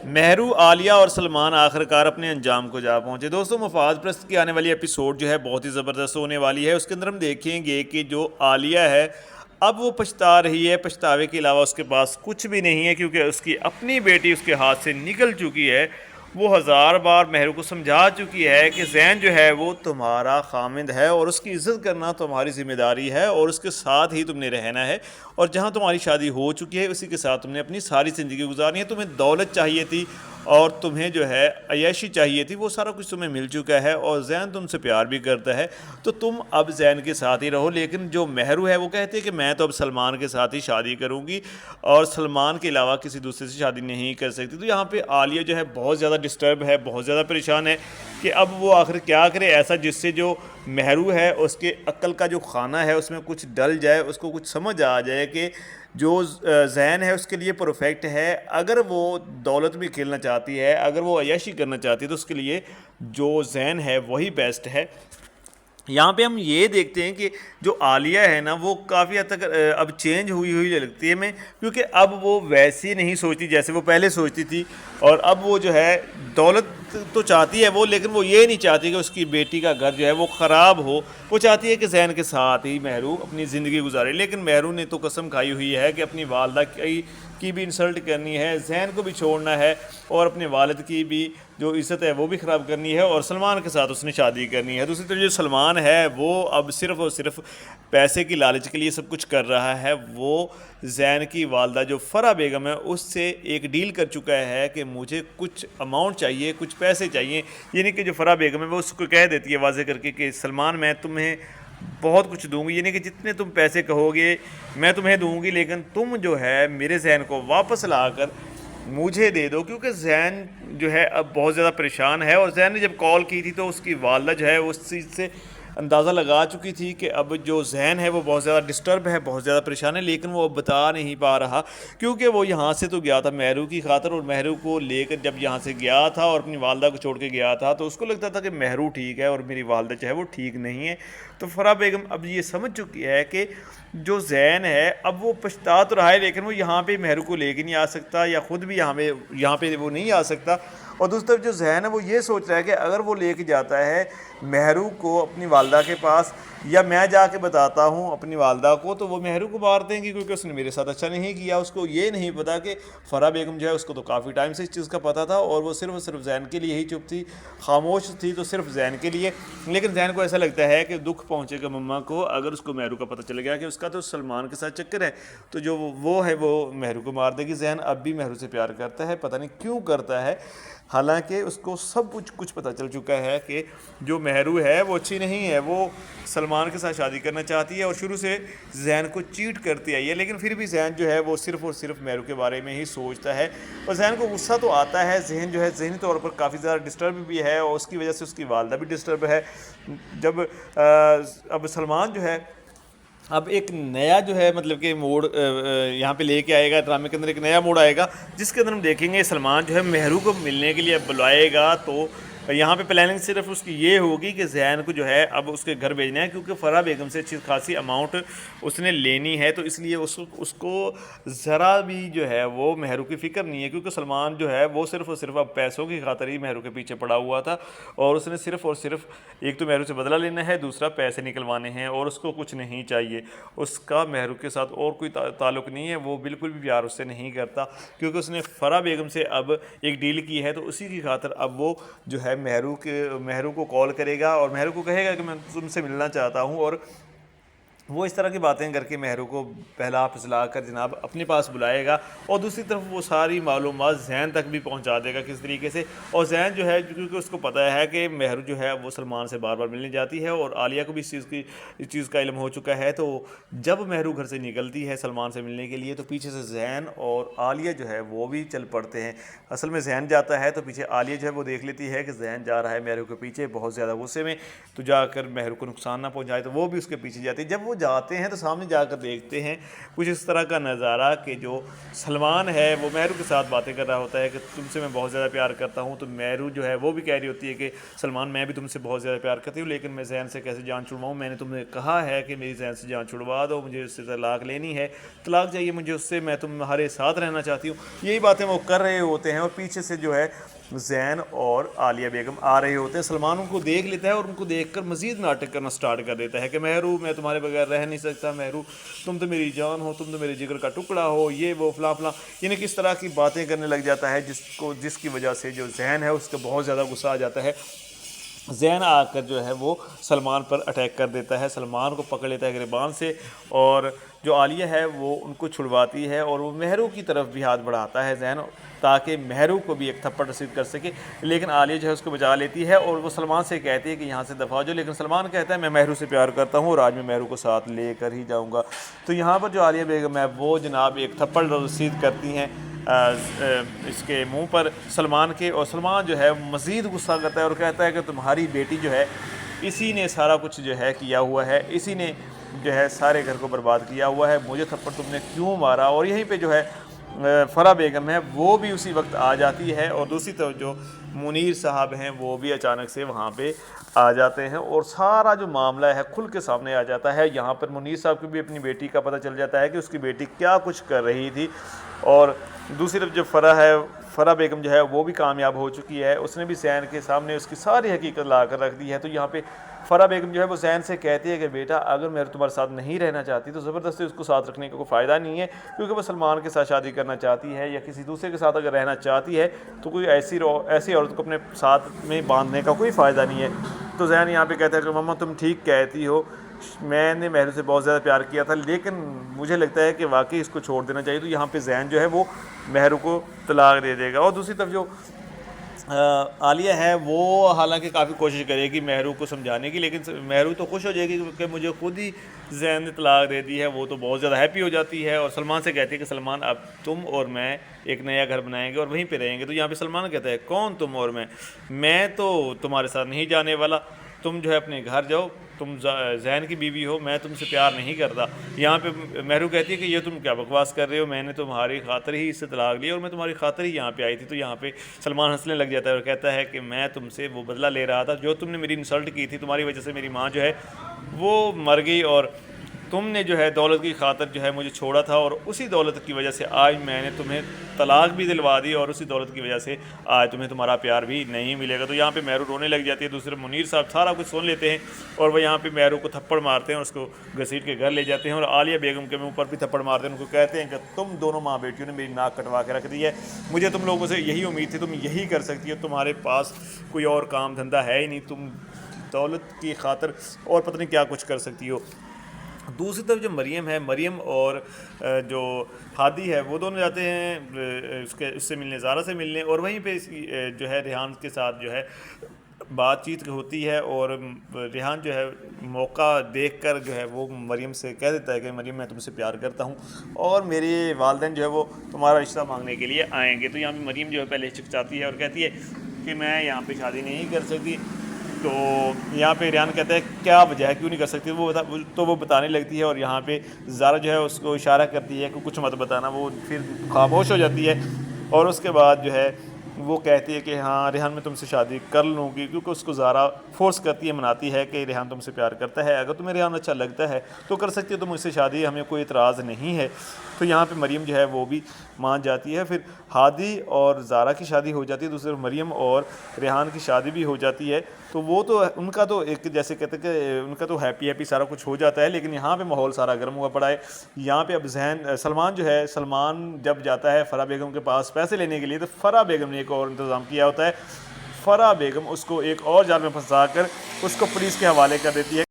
مہرو، عالیہ اور سلمان آخر کار اپنے انجام کو جا پہنچے۔ دوستوں، مفاد پرست کی آنے والی ایپیسوڈ جو ہے بہت ہی زبردست ہونے والی ہے۔ اس کے اندر ہم دیکھیں گے کہ جو عالیہ ہے اب وہ پچھتا رہی ہے، پچھتاوے کے علاوہ اس کے پاس کچھ بھی نہیں ہے، کیونکہ اس کی اپنی بیٹی اس کے ہاتھ سے نکل چکی ہے۔ وہ ہزار بار مہرو کو سمجھا چکی ہے کہ زین جو ہے وہ تمہارا خامند ہے اور اس کی عزت کرنا تمہاری ذمہ داری ہے اور اس کے ساتھ ہی تم نے رہنا ہے، اور جہاں تمہاری شادی ہو چکی ہے اسی کے ساتھ تم نے اپنی ساری زندگی گزارنی ہے۔ تمہیں دولت چاہیے تھی اور تمہیں جو ہے عیاشی چاہیے تھی، وہ سارا کچھ تمہیں مل چکا ہے، اور زین تم سے پیار بھی کرتا ہے، تو تم اب زین کے ساتھ ہی رہو۔ لیکن جو مہرو ہے وہ کہتے ہیں کہ میں تو اب سلمان کے ساتھ ہی شادی کروں گی اور سلمان کے علاوہ کسی دوسرے سے شادی نہیں کر سکتی۔ تو یہاں پہ عالیہ جو ہے بہت زیادہ ڈسٹرب ہے، بہت زیادہ پریشان ہے کہ اب وہ آخر کیا کرے ایسا جس سے جو مہرو ہے اس کے عقل کا جو خانہ ہے اس میں کچھ ڈل جائے، اس کو کچھ سمجھ آ جائے کہ جو زین ہے اس کے لیے پرفیکٹ ہے۔ اگر وہ دولت بھی کھیلنا چاہتی ہے، اگر وہ عیاشی کرنا چاہتی ہے، تو اس کے لیے جو زین ہے وہی بیسٹ ہے۔ یہاں پہ ہم یہ دیکھتے ہیں کہ جو عالیہ ہے نا وہ کافی حد تک اب چینج ہوئی لگتی ہے ہمیں، کیونکہ اب وہ ویسی نہیں سوچتی جیسے وہ پہلے سوچتی تھی، اور اب وہ جو ہے دولت تو چاہتی ہے وہ، لیکن وہ یہ نہیں چاہتی کہ اس کی بیٹی کا گھر جو ہے وہ خراب ہو۔ وہ چاہتی ہے کہ زین کے ساتھ ہی مہرو اپنی زندگی گزارے، لیکن مہرو نے تو قسم کھائی ہوئی ہے کہ اپنی والدہ کی بھی انسلٹ کرنی ہے، زین کو بھی چھوڑنا ہے، اور اپنے والد کی بھی جو عزت ہے وہ بھی خراب کرنی ہے، اور سلمان کے ساتھ اس نے شادی کرنی ہے۔ دوسری طرف جو سلمان ہے وہ اب صرف اور صرف پیسے کی لالچ کے لیے سب کچھ کر رہا ہے۔ وہ زین کی والدہ جو فرح بیگم ہے اس سے ایک ڈیل کر چکا ہے کہ مجھے کچھ اماؤنٹ چاہیے، کچھ پیسے چاہیے، یعنی کہ جو فرح بیگم ہے وہ اس کو کہہ دیتی ہے واضح کر کے کہ سلمان میں تمہیں بہت کچھ دوں گی، یعنی کہ جتنے تم پیسے کہو گے میں تمہیں دوں گی، لیکن تم جو ہے میرے زین کو واپس لا کر مجھے دے دو، کیونکہ زین جو ہے اب بہت زیادہ پریشان ہے۔ اور زین نے جب کال کی تھی تو اس کی والدہ جو ہے اس چیز سے اندازہ لگا چکی تھی کہ اب جو زین ہے وہ بہت زیادہ ڈسٹرب ہے، بہت زیادہ پریشان ہے، لیکن وہ اب بتا نہیں پا رہا، کیونکہ وہ یہاں سے تو گیا تھا مہرو کی خاطر، اور مہرو کو لے کر جب یہاں سے گیا تھا اور اپنی والدہ کو چھوڑ کے گیا تھا تو اس کو لگتا تھا کہ مہرو ٹھیک ہے اور میری والدہ جو ہے وہ ٹھیک نہیں ہے۔ تو فرح بیگم اب یہ سمجھ چکی ہے کہ جو زین ہے اب وہ پچھتا تو رہا ہے، لیکن وہ یہاں پہ مہرو کو لے کے نہیں آ سکتا، یا خود بھی یہاں پہ وہ نہیں آ سکتا۔ اور دوسری طرف جو زین ہے وہ یہ سوچ رہا ہے کہ اگر وہ لے کے جاتا ہے مہرو کو اپنی والدہ کے پاس، یا میں جا کے بتاتا ہوں اپنی والدہ کو، تو وہ مہرو کو مار دیں گی، کیونکہ اس نے میرے ساتھ اچھا نہیں کیا۔ اس کو یہ نہیں پتا کہ فرح بیگم جو ہے اس کو تو کافی ٹائم سے اس چیز کا پتہ تھا، اور وہ صرف زین کے لیے ہی چپ تھی، خاموش تھی تو صرف زین کے لیے۔ لیکن زین کو ایسا لگتا ہے کہ دکھ پہنچے گا مما کو اگر اس کو مہرو کا پتہ چل گیا کہ اس کا تو سلمان کے ساتھ چکر ہے، تو جو وہ ہے وہ مہرو کو مار دے گی۔ زین اب بھی مہرو سے پیار کرتا ہے، پتہ نہیں کیوں کرتا ہے، حالانکہ اس کو سب کچھ پتہ چل چکا ہے کہ جو مہرو ہے وہ اچھی نہیں ہے، وہ سلمان کے ساتھ شادی کرنا چاہتی ہے اور شروع سے زین کو چیٹ کرتی آئی ہے، لیکن پھر بھی زین جو ہے وہ صرف اور صرف مہرو کے بارے میں ہی سوچتا ہے، اور زین کو غصہ تو آتا ہے۔ ذہن جو ہے ذہنی طور پر کافی زیادہ ڈسٹرب بھی ہے، اور اس کی وجہ سے اس کی والدہ بھی ڈسٹرب ہے۔ جب اب سلمان جو ہے اب ایک نیا جو ہے مطلب کہ موڑ یہاں پہ لے کے آئے گا، ڈرامے کے اندر ایک نیا موڑ آئے گا جس کے اندر ہم دیکھیں گے سلمان جو ہے مہرو کو ملنے کے لیے بلائے گا، تو یہاں پہ پلاننگ صرف اس کی یہ ہوگی کہ زین کو جو ہے اب اس کے گھر بھیجنا ہے، کیونکہ فرح بیگم سے اچھی خاصی اماؤنٹ اس نے لینی ہے، تو اس لیے اس کو ذرا بھی جو ہے وہ مہرو کی فکر نہیں ہے، کیونکہ سلمان جو ہے وہ صرف اور صرف اب پیسوں کی خاطر ہی مہرو کے پیچھے پڑا ہوا تھا، اور اس نے صرف اور صرف ایک تو مہرو سے بدلہ لینا ہے، دوسرا پیسے نکلوانے ہیں، اور اس کو کچھ نہیں چاہیے، اس کا مہرو کے ساتھ اور کوئی تعلق نہیں ہے، وہ بالکل بھی پیار اس سے نہیں کرتا، کیونکہ اس نے فرح بیگم سے اب ایک ڈیل کی ہے، تو اسی کی خاطر اب وہ جو ہے مہرو کو کال کرے گا اور مہرو کو کہے گا کہ میں تم سے ملنا چاہتا ہوں، اور وہ اس طرح کی باتیں کر کے مہرو کو پہلا پھسلا کر جناب اپنے پاس بلائے گا، اور دوسری طرف وہ ساری معلومات زین تک بھی پہنچا دے گا کس طریقے سے۔ اور زین جو ہے کیونکہ اس کو پتہ ہے کہ مہرو جو ہے وہ سلمان سے بار بار ملنے جاتی ہے، اور عالیہ کو بھی اس چیز کا علم ہو چکا ہے، تو جب مہرو گھر سے نکلتی ہے سلمان سے ملنے کے لیے تو پیچھے سے زین اور عالیہ جو ہے وہ بھی چل پڑتے ہیں۔ اصل میں زین جاتا ہے تو پیچھے عالیہ جو ہے وہ دیکھ لیتی ہے کہ زین جا رہا ہے مہرو کے پیچھے بہت زیادہ غصے میں، تو جا کر مہرو کو نقصان نہ پہنچائے، تو وہ بھی اس کے پیچھے جاتی ہے۔ جب وہ جاتے ہیں تو سامنے جا کر دیکھتے ہیں کچھ اس طرح کا نظارہ کہ جو سلمان ہے وہ مہرو کے ساتھ باتیں کر رہا ہوتا ہے کہ تم سے میں بہت زیادہ پیار کرتا ہوں، تو مہرو جو ہے وہ بھی کہہ رہی ہوتی ہے کہ سلمان میں بھی تم سے بہت زیادہ پیار کرتی ہوں، لیکن میں زین سے کیسے جان چھڑواؤں، میں نے تمہیں کہا ہے کہ میری زین سے جان چھڑوا دو، مجھے اس سے طلاق لینی ہے، طلاق چاہیے مجھے اس سے، میں تمہارے ساتھ رہنا چاہتی ہوں۔ یہی باتیں وہ کر رہے ہوتے ہیں اور پیچھے سے جو ہے زین اور عالیہ بیگم آ رہے ہوتے ہیں۔ سلمان ان کو دیکھ لیتا ہے اور ان کو دیکھ کر مزید ناٹک کرنا سٹارٹ کر دیتا ہے کہ مہرو میں تمہارے بغیر رہ نہیں سکتا، مہرو تم تو میری جان ہو، تم تو میرے جگر کا ٹکڑا ہو، یہ وہ فلاں فلاں، یعنی کس طرح کی باتیں کرنے لگ جاتا ہے جس کی وجہ سے جو زین ہے اس کا بہت زیادہ غصہ آ جاتا ہے۔ زین آ کر جو ہے وہ سلمان پر اٹیک کر دیتا ہے، سلمان کو پکڑ لیتا ہے گریبان سے، اور جو عالیہ ہے وہ ان کو چھڑواتی ہے اور وہ مہرو کی طرف بھی ہاتھ بڑھاتا ہے زین، تاکہ مہرو کو بھی ایک تھپڑ رسید کر سکے، لیکن عالیہ جو ہے اس کو بچا لیتی ہے اور وہ سلمان سے کہتی ہے کہ یہاں سے دفع ہو جاؤ، لیکن سلمان کہتا ہے میں مہرو سے پیار کرتا ہوں اور آج میں مہرو کو ساتھ لے کر ہی جاؤں گا۔ تو یہاں پر جو عالیہ بیگم ہے وہ جناب ایک تھپڑ رسید کرتی ہیں اس کے منہ پر سلمان کے، اور سلمان جو ہے مزید غصہ کرتا ہے اور کہتا ہے کہ تمہاری بیٹی جو ہے اسی نے سارا کچھ جو ہے کیا ہوا ہے، اسی نے جو ہے سارے گھر کو برباد کیا ہوا ہے، مجھے تھپڑ تم نے کیوں مارا؟ اور یہیں پہ جو ہے فرح بیگم ہے وہ بھی اسی وقت آ جاتی ہے، اور دوسری طرف جو منیر صاحب ہیں وہ بھی اچانک سے وہاں پہ آ جاتے ہیں اور سارا جو معاملہ ہے کھل کے سامنے آ جاتا ہے۔ یہاں پر منیر صاحب کو بھی اپنی بیٹی کا پتہ چل جاتا ہے کہ اس کی بیٹی کیا کچھ کر رہی تھی، اور دوسری طرف جو فرح بیگم جو ہے وہ بھی کامیاب ہو چکی ہے، اس نے بھی زین کے سامنے اس کی ساری حقیقت لا کر رکھ دی ہے۔ تو یہاں پہ فرح بیگم جو ہے وہ زین سے کہتی ہے کہ بیٹا اگر میں تمہارے ساتھ نہیں رہنا چاہتی تو زبردستی اس کو ساتھ رکھنے کا کوئی فائدہ نہیں ہے، کیونکہ وہ سلمان کے ساتھ شادی کرنا چاہتی ہے یا کسی دوسرے کے ساتھ اگر رہنا چاہتی ہے تو کوئی ایسی عورت کو اپنے ساتھ میں باندھنے کا کوئی فائدہ نہیں ہے۔ تو زین یہاں پہ کہتا ہے کہ مما تم ٹھیک کہتی ہو، میں نے مہرو سے بہت زیادہ پیار کیا تھا، لیکن مجھے لگتا ہے کہ واقعی اس کو چھوڑ دینا چاہیے۔ تو یہاں پہ زین جو ہے وہ مہرو کو طلاق دے دے گا، اور دوسری طرف جو عالیہ ہے وہ حالانکہ کافی کوشش کرے گی مہرو کو سمجھانے کی، لیکن مہرو تو خوش ہو جائے گی کیونکہ مجھے خود ہی زین نے طلاق دے دی ہے، وہ تو بہت زیادہ ہیپی ہو جاتی ہے اور سلمان سے کہتی ہے کہ سلمان اب تم اور میں ایک نیا گھر بنائیں گے اور وہیں پہ رہیں گے۔ تو یہاں پہ سلمان کہتا ہے کون تم اور میں تو تمہارے ساتھ نہیں جانے والا، تم جو ہے اپنے گھر جاؤ، تم زین کی بیوی ہو، میں تم سے پیار نہیں کرتا۔ یہاں پہ مہرو کہتی ہے کہ یہ تم کیا بکواس کر رہے ہو، میں نے تمہاری خاطر ہی اس سے طلاق لی اور میں تمہاری خاطر ہی یہاں پہ آئی تھی۔ تو یہاں پہ سلمان ہنسنے لگ جاتا ہے اور کہتا ہے کہ میں تم سے وہ بدلہ لے رہا تھا جو تم نے میری انسلٹ کی تھی، تمہاری وجہ سے میری ماں جو ہے وہ مر گئی اور تم نے جو ہے دولت کی خاطر جو ہے مجھے چھوڑا تھا، اور اسی دولت کی وجہ سے آج میں نے تمہیں طلاق بھی دلوا دی اور اسی دولت کی وجہ سے آج تمہیں تمہارا پیار بھی نہیں ملے گا۔ تو یہاں پہ مہرو رونے لگ جاتی ہے، دوسرے منیر صاحب سارا کچھ سن لیتے ہیں اور وہ یہاں پہ مہرو کو تھپڑ مارتے ہیں اور اس کو گھسیٹ کے گھر لے جاتے ہیں، اور عالیہ بیگم کے منہ پر بھی تھپڑ مارتے ہیں، ان کو کہتے ہیں کہ تم دونوں ماں بیٹیوں نے میری ناک کٹوا کے رکھ دی ہے، مجھے تم لوگوں سے یہی امید تھی، تم یہی کر سکتی ہو، تمہارے پاس کوئی اور کام دھندہ ہے ہی نہیں، تم دولت کی خاطر اور پتہ نہیں کیا کچھ کر سکتی ہو۔ دوسری طرف جو مریم ہے، مریم اور جو ہادی ہے وہ دونوں جاتے ہیں اس سے ملنے، زارا سے ملنے، اور وہیں پہ جو ہے ریحان کے ساتھ جو ہے بات چیت ہوتی ہے، اور ریحان جو ہے موقع دیکھ کر جو ہے وہ مریم سے کہہ دیتا ہے کہ مریم میں تم سے پیار کرتا ہوں اور میرے والدین جو ہے وہ تمہارا رشتہ مانگنے کے لیے آئیں گے۔ تو یہاں پہ مریم جو ہے پہلے ہچکچاتی ہے اور کہتی ہے کہ میں یہاں پہ شادی نہیں کر سکتی۔ تو یہاں پہ ریحان کہتا ہے کیا وجہ ہے کیوں نہیں کر سکتی، وہ بتانے لگتی ہے، اور یہاں پہ زارا جو ہے اس کو اشارہ کرتی ہے کہ کچھ مت بتانا، وہ پھر خاموش ہو جاتی ہے اور اس کے بعد جو ہے وہ کہتی ہے کہ ہاں ریحان میں تم سے شادی کر لوں گی، کیونکہ اس کو زارا فورس کرتی ہے، مناتی ہے کہ ریحان تم سے پیار کرتا ہے، اگر تمہیں ریحان اچھا لگتا ہے تو کر سکتی ہے، تم مجھ سے شادی، ہمیں کوئی اعتراض نہیں ہے۔ تو یہاں پہ مریم جو ہے وہ بھی مان جاتی ہے، پھر ہادی اور زارا کی شادی ہو جاتی ہے، دوسری طرف مریم اور ریحان کی شادی بھی ہو جاتی ہے۔ تو وہ تو ان کا تو ایک جیسے کہتے ہیں کہ ان کا تو ہیپی سارا کچھ ہو جاتا ہے، لیکن یہاں پہ ماحول سارا گرم ہوا پڑا ہے۔ یہاں پہ اب سلمان جو ہے، سلمان جب جاتا ہے فرح بیگم کے پاس پیسے لینے کے لیے، تو فرح بیگم نے ایک اور انتظام کیا ہوتا ہے، فرح بیگم اس کو ایک اور جال میں پھنسا کر اس کو پولیس کے حوالے کر دیتی ہے۔